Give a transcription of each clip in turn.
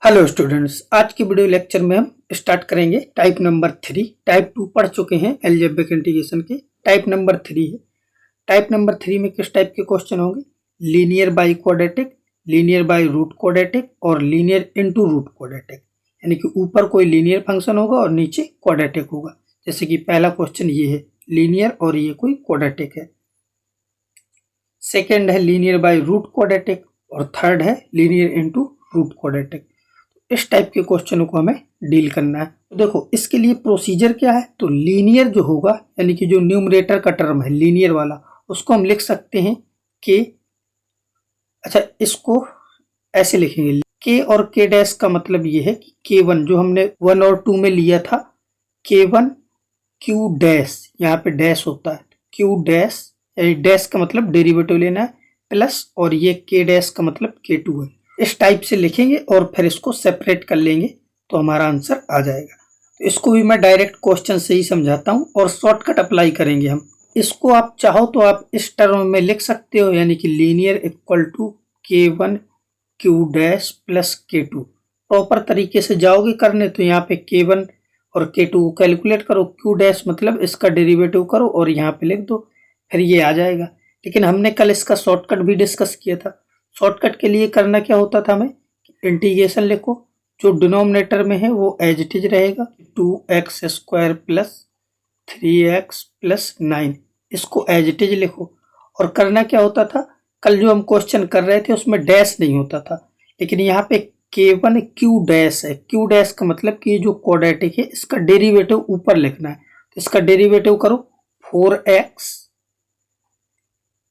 Hello students, आज की video lecture में हम स्टार्ट करेंगे टाइप नंबर 3। टाइप 2 पढ़ चुके हैं अलजेब्रिक इंटीग्रेशन के। टाइप नंबर 3 है। टाइप नंबर 3 में किस टाइप के क्वेश्चन होंगे? Linear by quadratic, linear by root quadratic और लीनियर इनटू रूट क्वाड्रेटिक, यानी कि ऊपर कोई लीनियर फंक्शन होगा और नीचे क्वाड्रेटिक होगा। जैसे कि पहला क्वेश्चन ये है लीनियर और ये कोई क्वाड्रेटिक है। सेकेंड है लीनियर बाई रूट क्वाड्रेटिक और थर्ड है लीनियर इनटू रूट क्वाड्रेटिक। इस टाइप के क्वेश्चनों को हमें डील करना है। तो देखो इसके लिए प्रोसीजर क्या है। तो लीनियर जो होगा यानी कि जो न्यूमरेटर का टर्म है लीनियर वाला, उसको हम लिख सकते हैं के। अच्छा, इसको ऐसे लिखेंगे के और के डैश का मतलब ये है कि के वन जो हमने 1 और 2 में लिया था, के वन क्यू डैश, यहाँ पे डैश होता है क्यू डैश, यानी डैश का मतलब डेरिवेटिव लेना है प्लस, और ये के डैश का मतलब के टू है। इस टाइप से लिखेंगे और फिर इसको सेपरेट कर लेंगे तो हमारा आंसर आ जाएगा। तो इसको भी मैं डायरेक्ट क्वेश्चन से ही समझाता हूँ और शॉर्टकट अप्लाई करेंगे हम। इसको आप चाहो तो आप इस टर्म में लिख सकते हो, यानी कि लीनियर इक्वल टू के वन क्यू डैश प्लस के टू। प्रॉपर तरीके से जाओगे करने तो यहाँ पे के वन और के टू कैलकुलेट करो, क्यू डैश मतलब इसका डेरिवेटिव करो और यहाँ पे लिख दो, फिर ये आ जाएगा। लेकिन हमने कल इसका शॉर्टकट भी डिस्कस किया था। शॉर्टकट के लिए करना क्या होता था हमें, इंटीग्रेशन लिखो, जो डिनोमिनेटर में है वो एज इट इज रहेगा 2x² प्लस 3x प्लस 9, इसको एज इट इज लिखो। और करना क्या होता था, कल जो हम क्वेश्चन कर रहे थे उसमें डैश नहीं होता था, लेकिन यहाँ पे k1 क्यू डैश है। क्यू डैश का मतलब कि ये जो क्वाड्रेटिक है इसका डेरिवेटिव ऊपर लिखना है। तो इसका डेरिवेटिव करो 4x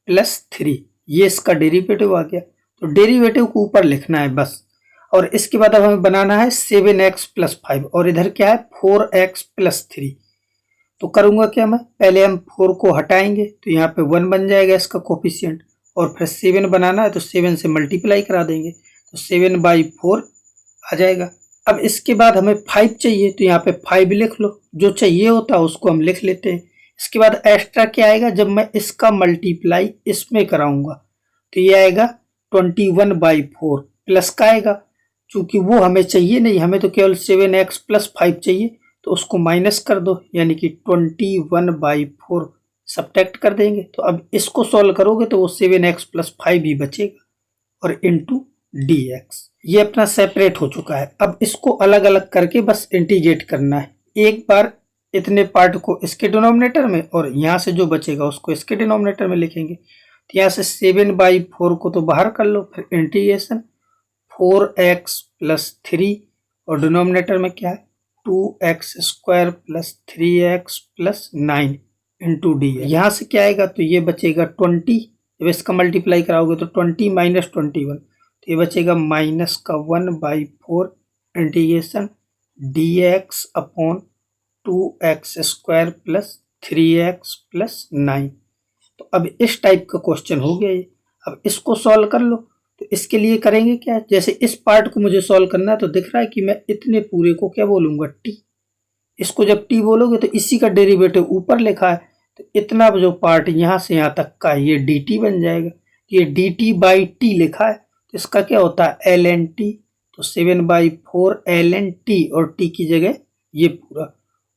प्लस 3, ये इसका डेरिवेटिव आ गया। तो डेरिवेटिव को ऊपर लिखना है बस। और इसके बाद अब हमें बनाना है 7x प्लस 5 और इधर क्या है 4x प्लस 3। तो करूंगा क्या, मैं पहले हम 4 को हटाएंगे तो यहाँ पे 1 बन जाएगा इसका कोफिशिएंट, और फिर 7 बनाना है तो 7 से मल्टीप्लाई करा देंगे तो 7/4 आ जाएगा। अब इसके बाद हमें 5 चाहिए तो यहाँ पे 5 लिख लो, जो चाहिए होता है उसको हम लिख लेते हैं। इसके बाद एक्स्ट्रा क्या आएगा, जब मैं इसका मल्टीप्लाई इसमें कराऊंगा तो ये आएगा 21/4 प्लस का आएगा, चूंकि वो हमें चाहिए नहीं, हमें तो केवल 7x प्लस 5 चाहिए, तो उसको माइनस कर दो यानी कि 21/4 सब्ट्रैक्ट कर देंगे। तो अब इसको सॉल्व करोगे तो वो 7x प्लस 5 ही बचेगा और इंटू dx। ये अपना सेपरेट हो चुका है। अब इसको अलग अलग करके बस इंटीग्रेट करना है। एक बार इतने पार्ट को इसके डिनोमिनेटर में और यहाँ से जो बचेगा उसको इसके डिनोमिनेटर में लिखेंगे। तो यहाँ से 7/4 को तो बाहर कर लो, फिर इंटीग्रेशन 4x प्लस 3 और डिनोमिनेटर में क्या है 2x² plus 3x plus 9 into D. यहाँ से क्या आएगा तो ये बचेगा 20, जब इसका मल्टीप्लाई कराओगे तो 20 माइनस 21, तो ये बचेगा माइनस का 1/4 integration dx upon 2x² plus 3x plus 9। तो अब इस टाइप का क्वेश्चन हो गया ये। अब इसको सॉल्व कर लो। तो इसके लिए करेंगे क्या, जैसे इस पार्ट को मुझे सॉल्व करना है तो दिख रहा है कि मैं इतने पूरे को क्या बोलूंगा t। इसको जब t बोलोगे तो इसी का डेरिवेटिव ऊपर लिखा है, तो इतना जो पार्ट यहाँ से यहाँ तक का ये dt बन जाएगा। ये dt/t लिखा है तो इसका क्या होता है ln t, तो 7/4 ln t और t की जगह ये पूरा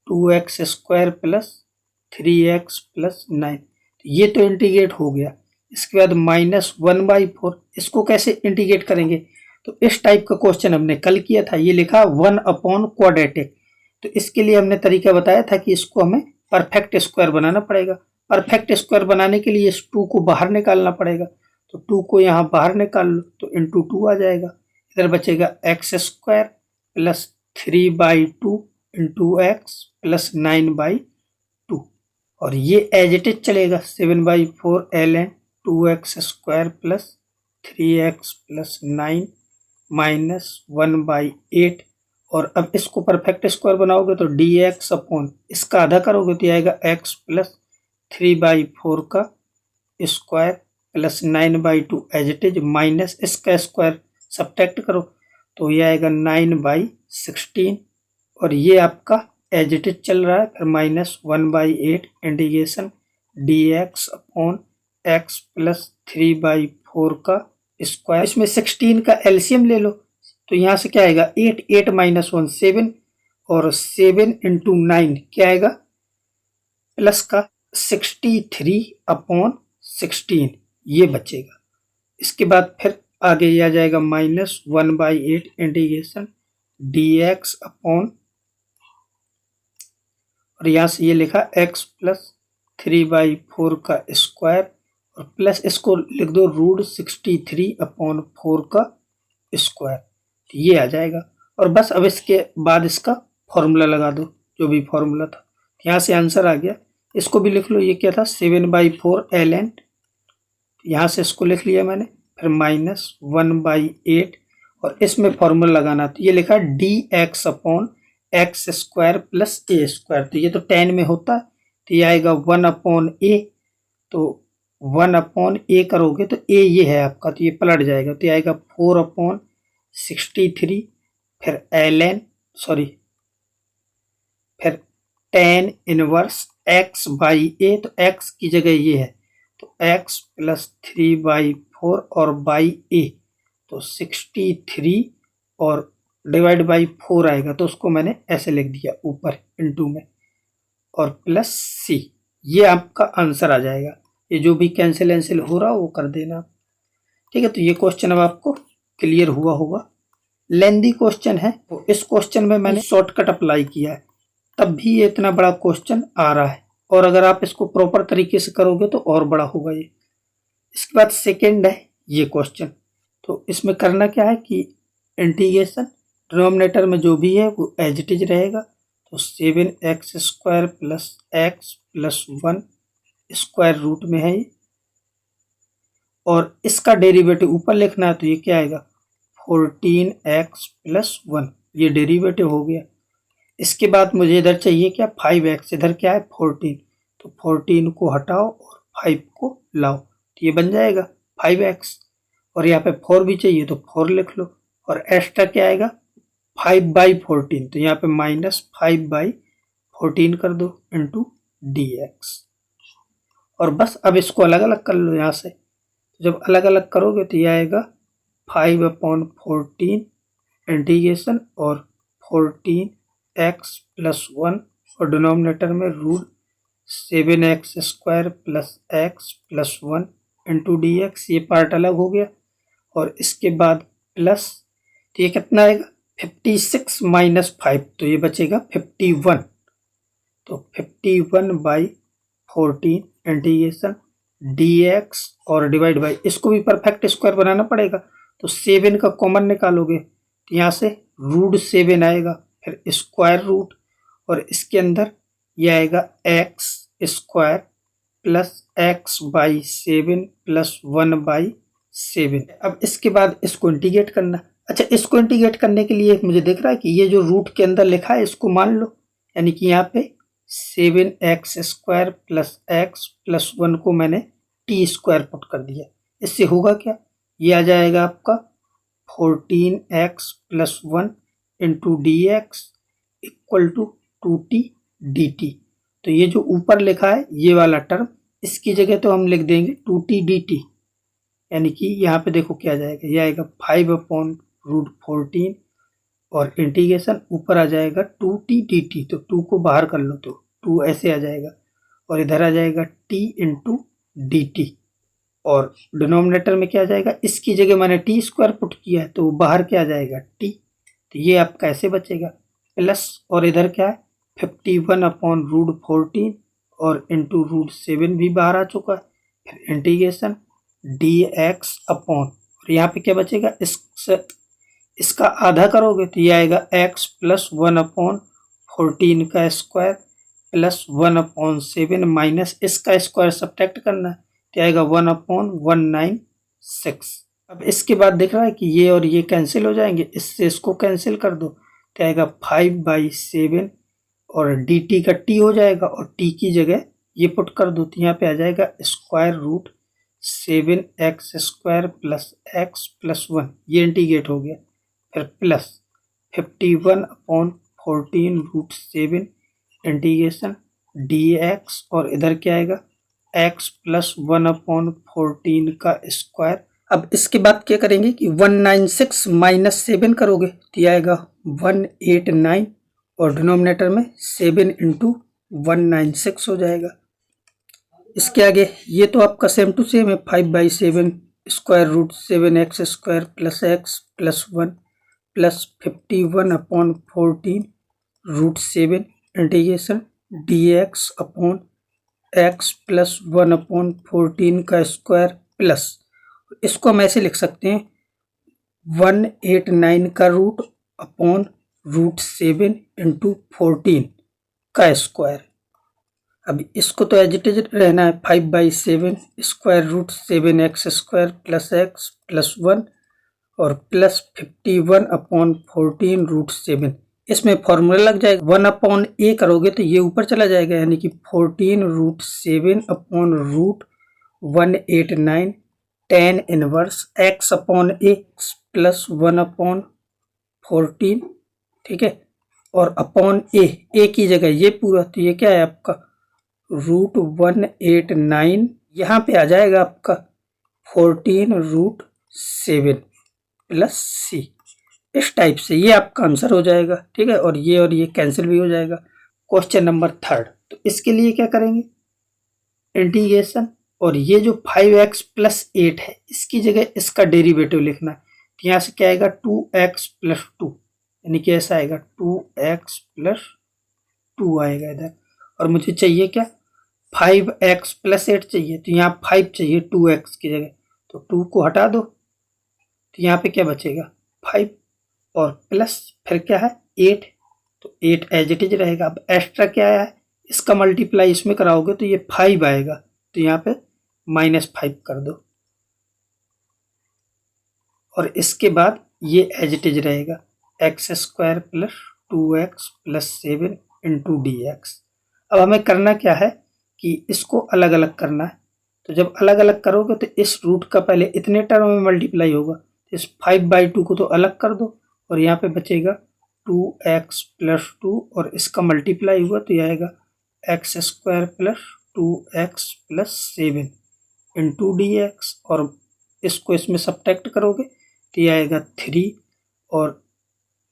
2x² प्लस 3x प्लस 9। ये तो इंटीग्रेट हो गया। इसके बाद -1/4, इसको कैसे इंटीग्रेट करेंगे, तो इस टाइप का क्वेश्चन हमने कल किया था। ये लिखा 1 अपॉन क्वाड्रेटिक, तो इसके लिए हमने तरीका बताया था कि इसको हमें परफेक्ट स्क्वायर बनाना पड़ेगा। परफेक्ट स्क्वायर बनाने के लिए इस 2 को बाहर निकालना पड़ेगा, तो 2 को यहाँ बाहर निकाल लो तो इंटू 2 आ जाएगा। इधर बचेगा x² plus 3/2 into x plus 9/2, और ये एज इट इज चलेगा 7/4 ln 2x² plus 3x plus 9 minus 1/8। और अब इसको परफेक्ट स्क्वायर बनाओगे तो dx अपॉन इसका आधा करोगे तो आएगा x प्लस 3/4 का square plus 9/2 as it is, minus इसका स्क्वायर सब्ट्रैक्ट करो तो ये आएगा 9/16, और ये आपका एज इट इज चल रहा है। फिर -1/8 integration dx upon x plus 3/4 का स्क्वायर। इसमें 16 का एलसीएम ले लो, तो यहाँ से क्या आएगा 8, 8 माइनस 1 7, और 7 इंटू 9 क्या आएगा प्लस का 63/16 ये बचेगा। इसके बाद फिर आगे ये आ जाएगा -1/8 इंटीग्रेशन dx अपॉन, और यहाँ से ये लिखा x प्लस 3/4 का स्क्वायर, और प्लस इसको लिख दो √63/4 का स्क्वायर, तो ये आ जाएगा। और बस अब इसके बाद इसका फॉर्मूला लगा दो, जो भी फॉर्मूला था। यहाँ से आंसर आ गया। इसको भी लिख लो, ये क्या था 7/4 ln, यहाँ से इसको लिख लिया मैंने, फिर -1/8, और इसमें फॉर्मूला लगाना, तो ये लिखा dx upon x square plus a square, तो ये तो 10 में होता है, तो ये आएगा 1/a, तो 1/a करोगे तो a ये है आपका, तो ये पलट जाएगा, तो ये आएगा 4/63, फिर ln फिर tan इनवर्स x/a, तो x की जगह ये है, तो x प्लस 3/4 और बाई a, तो 63 और डिवाइड बाई 4 आएगा, तो उसको मैंने ऐसे लिख दिया ऊपर इनटू में, और प्लस c, ये आपका आंसर आ जाएगा। ये जो भी कैंसिल हो रहा हो वो कर देना, ठीक है। तो ये क्वेश्चन अब आपको क्लियर हुआ होगा। लेंदी क्वेश्चन है, तो इस क्वेश्चन में मैंने शॉर्टकट अप्लाई किया है, तब भी ये इतना बड़ा क्वेश्चन आ रहा है, और अगर आप इसको प्रॉपर तरीके से करोगे तो और बड़ा होगा ये। इसके बाद सेकेंड है ये क्वेश्चन, तो इसमें करना क्या है कि इंटीग्रेशन डिनोमिनेटर में जो भी है वो एज इट इज रहेगा, तो 7x² plus x plus 1 square root में है ये, और इसका डेरिवेटिव ऊपर लिखना है, तो ये क्या आएगा 14x प्लस 1, ये डेरिवेटिव हो गया। इसके बाद मुझे इधर चाहिए क्या 5x, इधर क्या है 14, तो 14 को हटाओ और 5 को लाओ, तो ये बन जाएगा 5x, और यहाँ पे 4 भी चाहिए तो 4 लिख लो, और एक्स्ट्रा क्या आएगा 5/14, तो यहाँ पे -5/14 कर दो इंटू dx, और बस अब इसको अलग अलग कर लो यहाँ से। जब अलग अलग करोगे तो ये आएगा 5/14 इंटीग्रेशन और 14x प्लस 1, और डिनोमिनेटर में √7x² plus x plus 1 into dx, ये पार्ट अलग हो गया। और इसके बाद प्लस, तो ये कितना आएगा 56 माइनस 5, तो ये बचेगा 51, तो 51/14 इंटीग्रेशन dx और डिवाइड बाई, इसको भी परफेक्ट स्क्वायर बनाना पड़ेगा, तो 7 का कॉमन निकालोगे तो यहाँ से √7 आएगा, फिर स्क्वायर रूट, और इसके अंदर ये आएगा x² प्लस x/7 प्लस 1/7। अब इसके बाद इसको इंटीग्रेट करना। अच्छा, इसको इंटीग्रेट करने के लिए मुझे दिख रहा है कि ये जो रूट के अंदर लिखा है इसको मान लो, यानी कि यहाँ पे 7x² प्लस x प्लस 1 को मैंने t² पुट कर दिया। इससे होगा क्या, ये आ जाएगा आपका 14x plus 1 into dx equal to 2t dt। तो ये जो ऊपर लिखा है ये वाला टर्म, इसकी जगह तो हम लिख देंगे 2t dt, यानी कि यहाँ पे देखो क्या जाएगा, ये आएगा 5/√14 और इंटीग्रेशन ऊपर आ जाएगा 2t dt, तो 2 को बाहर कर लो तो 2 ऐसे आ जाएगा, और इधर आ जाएगा t इंटू dt, और डिनोमिनेटर में क्या आ जाएगा, इसकी जगह मैंने t² पुट किया है तो बाहर क्या आ जाएगा t, तो ये आपका ऐसे बचेगा प्लस, और इधर क्या है 51/√14 और इंटू √7 भी बाहर आ चुका है, फिर इंटीग्रेशन dx अपॉन, और यहाँ पे क्या बचेगा, इसका आधा करोगे तो ये आएगा x प्लस 1/14 का स्क्वायर प्लस 1/7 माइनस इसका स्क्वायर सब्ट्रैक्ट करना है, तो आएगा 1/196। अब इसके बाद दिख रहा है कि ये और ये कैंसिल हो जाएंगे, इससे इसको कैंसिल कर दो, तो आएगा 5/7, और dt का t हो जाएगा, और t की जगह ये पुट कर दो, तो यहाँ पे आ जाएगा √7x² प्लस x प्लस 1, ये इंटीग्रेट हो गया, फिर प्लस 51/14 इंटीग्रेशन dx, और इधर क्या आएगा x प्लस 1/14 का स्क्वायर अब इसके बाद क्या करेंगे कि 196 माइनस 7 करोगे तो ये आएगा 189 और डिनोमिनेटर में 7 इंटू 196 हो जाएगा। इसके आगे ये तो आपका सेम टू सेम है, 5/7 square root 7x square plus x plus 1 plus 51/14 root 7 integration dx upon x plus 1/14 का स्क्वायर प्लस, इसको हम ऐसे लिख सकते हैं 189 का रूट अपॉन रूट 7 इंटू 14 का स्क्वायर। अब इसको तो एज इट इज रहना है, 5/7 square root 7x square plus x plus 1 और प्लस 51/14 रूट 7। इसमें फॉर्मूला लग जाएगा, 1/a करोगे तो ये ऊपर चला जाएगा, यानी कि 14 root 7 upon root 189 tan inverse x upon x plus 1/14, ठीक है, और अपॉन a की जगह ये पूरा, तो ये क्या है आपका रूट 189, यहाँ पे आ जाएगा आपका 14 रूट 7 प्लस c। इस टाइप से ये आपका आंसर हो जाएगा, ठीक है, और ये कैंसिल भी हो जाएगा। क्वेश्चन नंबर 3, तो इसके लिए क्या करेंगे, इंटीग्रेशन, और ये जो 5x प्लस 8 है इसकी जगह इसका डेरिवेटिव लिखना है। तो यहाँ से क्या आएगा 2x प्लस 2, यानी कि ऐसा आएगा 2x प्लस 2 आएगा इधर, और मुझे चाहिए क्या 5x प्लस 8 चाहिए, तो यहाँ 5 चाहिए 2x की जगह, तो 2 को हटा दो तो यहाँ पे क्या बचेगा 5 और प्लस फिर क्या है 8, तो 8 एज इट इज रहेगा। अब एक्स्ट्रा क्या आया है, इसका मल्टीप्लाई इसमें कराओगे तो ये 5 आएगा, तो यहाँ पे -5 कर दो, और इसके बाद ये एज इट इज रहेगा x square plus 2x plus 7 into dx। अब हमें करना क्या है कि इसको अलग अलग करना है, तो जब अलग अलग करोगे तो इस रूट का पहले इतने टर्म में मल्टीप्लाई होगा, तो इस 5/2 को तो अलग कर दो, और यहाँ पे बचेगा 2x प्लस 2 और इसका मल्टीप्लाई हुआ तो ये आएगा x square plus 2x plus 7 into dx, और इसको इसमें सब्ट्रैक्ट करोगे तो ये आएगा 3 और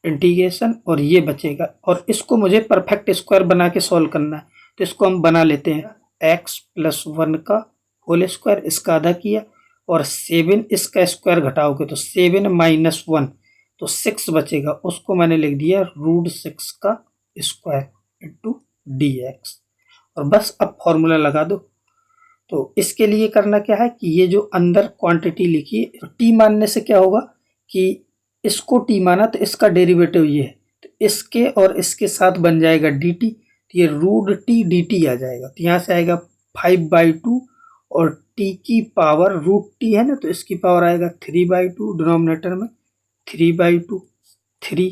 इंटीग्रेशन, और ये बचेगा, और इसको मुझे परफेक्ट स्क्वायर बना के सॉल्व करना है, तो इसको हम बना लेते हैं x प्लस 1 का होल स्क्वायर, इसका आधा किया, और 7 इसका स्क्वायर घटाओगे तो 7 माइनस 1 तो 6 बचेगा, उसको मैंने लिख दिया रूट 6 का स्क्वायर इंटू dx, और बस अब फॉर्मूला लगा दो। तो इसके लिए करना क्या है कि ये जो अंदर क्वांटिटी लिखी है, तो t मानने से क्या होगा कि इसको t माना तो इसका डेरिवेटिव ये है, तो इसके और इसके साथ बन जाएगा dt, तो ये रूट t dt आ जाएगा, तो यहाँ से आएगा 5/2 और t की पावर रूट t है ना, तो इसकी पावर आएगा 3/2, डिनोमिनेटर में 3/2 3,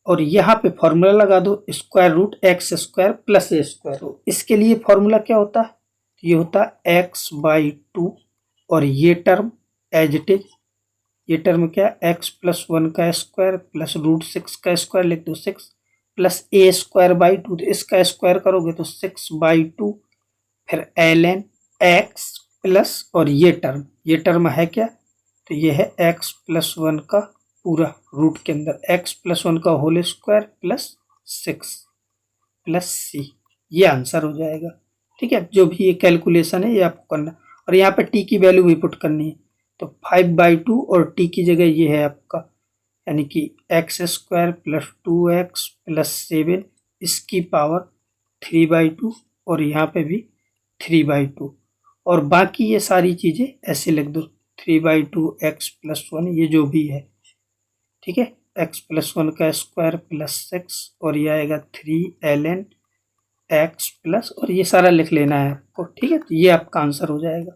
और यहाँ पे फॉर्मूला लगा दो square root x square plus a square. तो इसके लिए फॉर्मूला क्या होता है, ये होता है x/2 और ये टर्म एज इट इज, ये टर्म क्या है x प्लस 1 का स्क्वायर प्लस रूट 6 का स्क्वायर लिख दो 6 प्लस a स्क्वायर बाई 2, तो इसका स्क्वायर करोगे तो 6/2, फिर ln x प्लस, और ये टर्म है क्या, तो ये है x प्लस 1 का पूरा रूट के अंदर x प्लस 1 का whole square plus 6 plus c, ये आंसर हो जाएगा, ठीक है। जो भी ये कैलकुलेशन है ये आपको करना, और यहाँ पे t की वैल्यू भी पुट करनी है, तो 5/2 और t की जगह ये है आपका, यानी कि x square plus 2x plus 7 इसकी पावर 3/2, और यहाँ पे भी 3/2, और बाकी ये सारी चीज़ें ऐसे लिख दो 3/2 x प्लस 1 ये जो भी है, ठीक है, x प्लस 1 का स्क्वायर प्लस 6, और ये आएगा 3 ln x प्लस, और ये सारा लिख लेना है आपको, ठीक है, तो ये आपका आंसर हो जाएगा।